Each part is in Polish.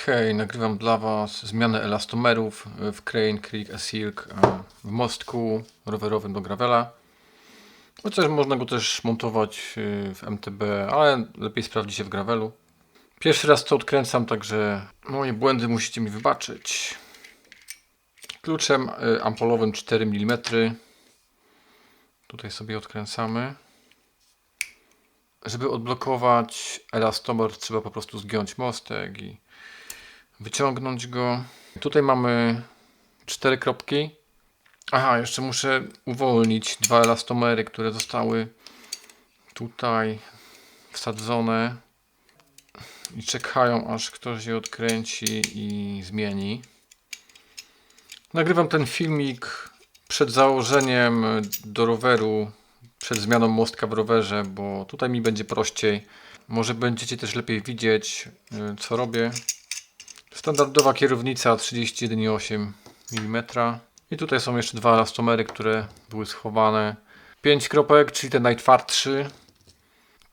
Hej, nagrywam dla Was zmianę elastomerów w Crane Creek Silk w mostku rowerowym do gravela. Chociaż można go też montować w MTB, ale lepiej sprawdzi się w gravelu. Pierwszy raz to odkręcam, także moje błędy musicie mi wybaczyć. Kluczem ampolowym 4 mm. Tutaj sobie odkręcamy. Żeby odblokować elastomer, trzeba po prostu zgiąć mostek i wyciągnąć go. Tutaj mamy 4 kropki. Aha, jeszcze muszę uwolnić 2 elastomery, które zostały tutaj wsadzone i czekają, aż ktoś je odkręci i zmieni. Nagrywam ten filmik przed założeniem do roweru, przed zmianą mostka w rowerze, bo tutaj mi będzie prościej. Może będziecie też lepiej widzieć, co robię. Standardowa kierownica 31,8 mm. I tutaj są jeszcze 2 elastomery, które były schowane. 5 kropek, czyli ten najtwardszy.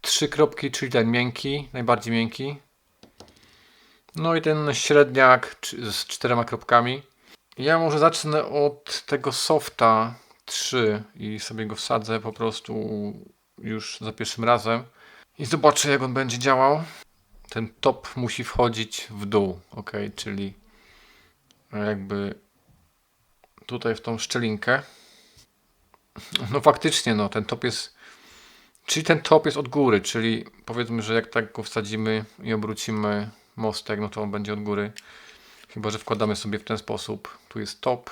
3 kropki, czyli ten miękki, najbardziej miękki. No i ten średniak z 4 kropkami. Ja może zacznę od tego softa 3 i sobie go wsadzę po prostu już za pierwszym razem. I zobaczę, jak on będzie działał. Ten top musi wchodzić w dół, ok, czyli jakby tutaj w tą szczelinkę. No faktycznie, no ten top jest, czyli ten top jest od góry, czyli powiedzmy, że jak tak go wsadzimy i obrócimy mostek, no to on będzie od góry. Chyba że wkładamy sobie w ten sposób. Tu jest top,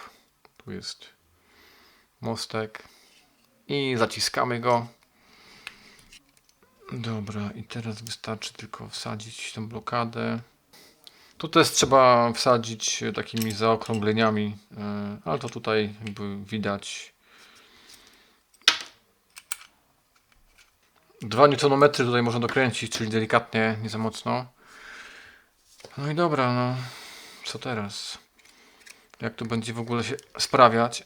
tu jest mostek i zaciskamy go. Dobra, i teraz wystarczy tylko wsadzić tę blokadę. Tu też trzeba wsadzić takimi zaokrągleniami, ale to tutaj jakby widać. 2 Nm tutaj można dokręcić, czyli delikatnie, nie za mocno. No i dobra, no co teraz? Jak to będzie w ogóle się sprawiać?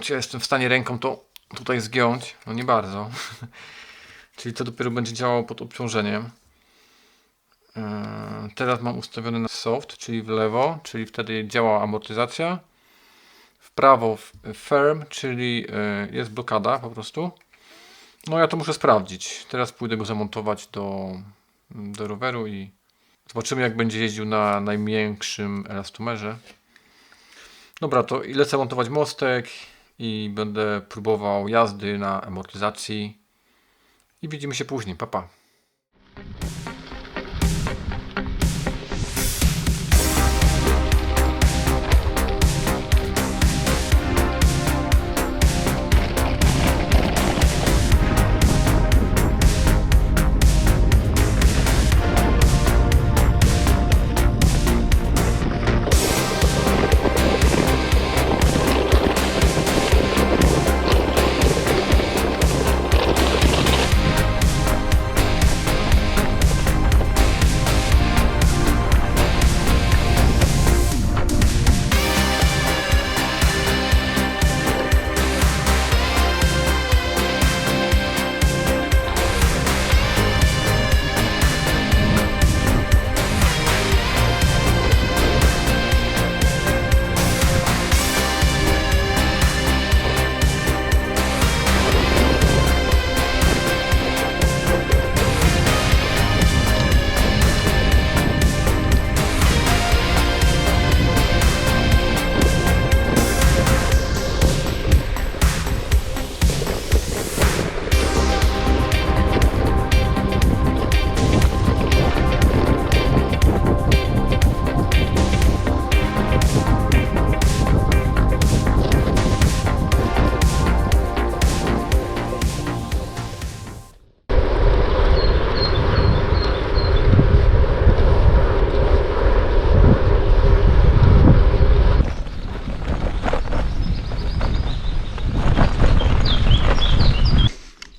Czy ja jestem w stanie ręką to tutaj zgiąć? No nie bardzo. Czyli to dopiero będzie działało pod obciążeniem. Teraz mam ustawiony na soft, czyli w lewo, czyli wtedy działa amortyzacja. W prawo firm, czyli jest blokada po prostu. No ja to muszę sprawdzić. Teraz pójdę go zamontować do roweru i zobaczymy, jak będzie jeździł na najmiększym elastomerze. Dobra, to lecę montować mostek i będę próbował jazdy na amortyzacji. I widzimy się później. Pa, pa.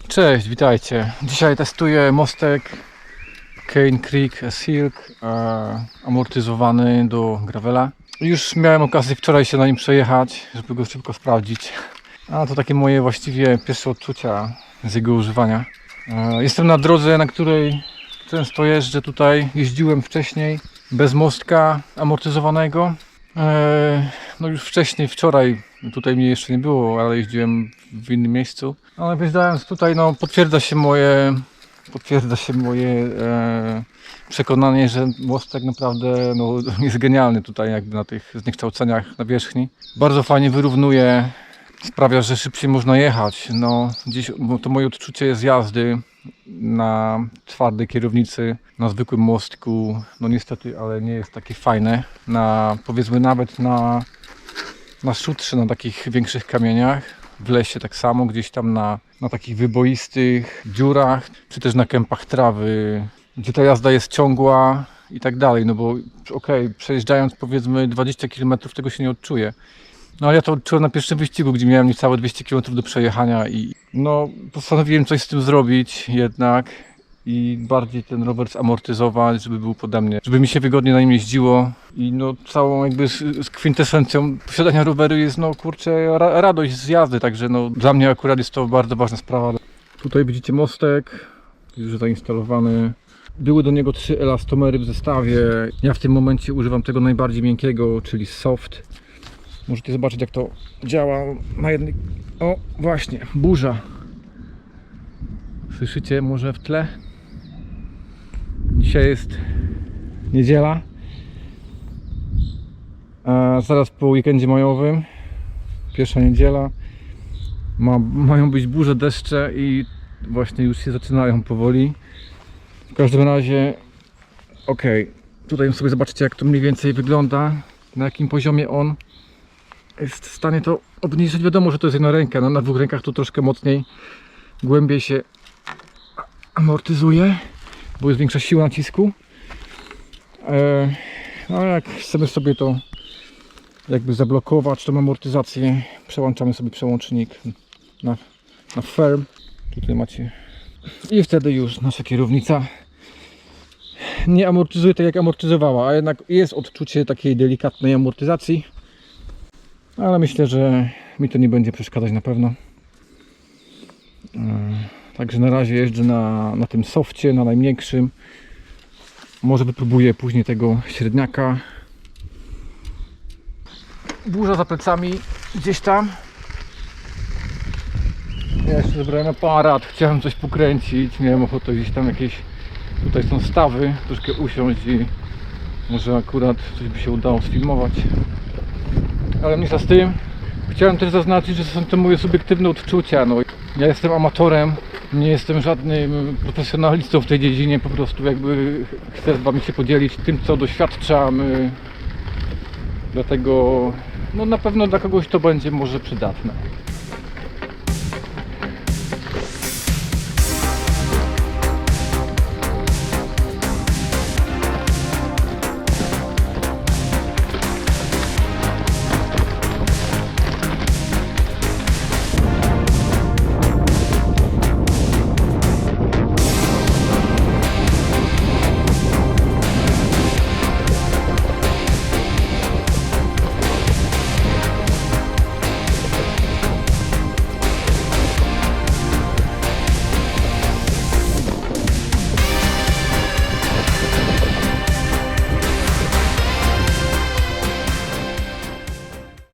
Cześć, witajcie. Dzisiaj testuję mostek Crane Creek Silk amortyzowany do gravela. Już miałem okazję wczoraj się na nim przejechać, żeby go szybko sprawdzić. A to takie moje właściwie pierwsze odczucia z jego używania. Jestem na drodze, na której często jeżdżę tutaj. Jeździłem wcześniej bez mostka amortyzowanego. No już wcześniej, wczoraj, tutaj mnie jeszcze nie było, ale jeździłem w innym miejscu. Ale wjeżdżając tutaj, no potwierdza się moje przekonanie, że most tak naprawdę no, jest genialny tutaj jakby na tych zniekształceniach nawierzchni. Bardzo fajnie wyrównuje, sprawia, że szybciej można jechać. No, gdzieś, bo to moje odczucie jest jazdy na twardej kierownicy, na zwykłym mostku, no niestety, ale nie jest takie fajne. Na, powiedzmy nawet na szutrze, na takich większych kamieniach, w lesie tak samo, gdzieś tam na takich wyboistych dziurach, czy też na kępach trawy, gdzie ta jazda jest ciągła i tak dalej, no bo okej, przejeżdżając powiedzmy 20 km tego się nie odczuje. No ale ja to odczułem na pierwszym wyścigu, gdzie miałem niecałe 200 km do przejechania i no postanowiłem coś z tym zrobić jednak i bardziej ten rower zamortyzować, żeby był pode mnie, żeby mi się wygodnie na nim jeździło i no całą jakby z kwintesencją posiadania roweru jest no kurczę radość z jazdy, także no dla mnie akurat jest to bardzo ważna sprawa. Tutaj widzicie mostek, już zainstalowany. Były do niego 3 elastomery w zestawie. Ja w tym momencie używam tego najbardziej miękkiego, czyli soft. Możecie zobaczyć jak to działa na jednej... O właśnie, burza. Słyszycie może w tle? Dzisiaj jest niedziela. A zaraz po weekendzie majowym. Pierwsza niedziela. Mają być burze, deszcze i właśnie już się zaczynają powoli. W każdym razie, ok, tutaj sobie zobaczycie jak to mniej więcej wygląda, na jakim poziomie on jest w stanie to obniżyć. Wiadomo, że to jest jedna ręka, no, na dwóch rękach to troszkę mocniej, głębiej się amortyzuje, bo jest większa siła nacisku. No jak chcemy sobie to jakby zablokować, tą amortyzację, przełączamy sobie przełącznik na firm. Tutaj macie i wtedy już nasza kierownica nie amortyzuje tak jak amortyzowała, a jednak jest odczucie takiej delikatnej amortyzacji, ale myślę, że mi to nie będzie przeszkadzać na pewno. Także na razie jeżdżę na tym softie, na najmniejszym. Może wypróbuję później tego średniaka. Burza za plecami gdzieś tam. Ja jeszcze zebrałem aparat, chciałem coś pokręcić, miałem ochotę gdzieś tam jakieś, tutaj są stawy, troszkę usiąść i może akurat coś by się udało sfilmować. Ale mniejsza z tym. Chciałem też zaznaczyć, że są to moje subiektywne odczucia. No, ja jestem amatorem, nie jestem żadnym profesjonalistą w tej dziedzinie, po prostu jakby chcę z wami się podzielić tym, co doświadczam. Dlatego no na pewno dla kogoś to będzie może przydatne.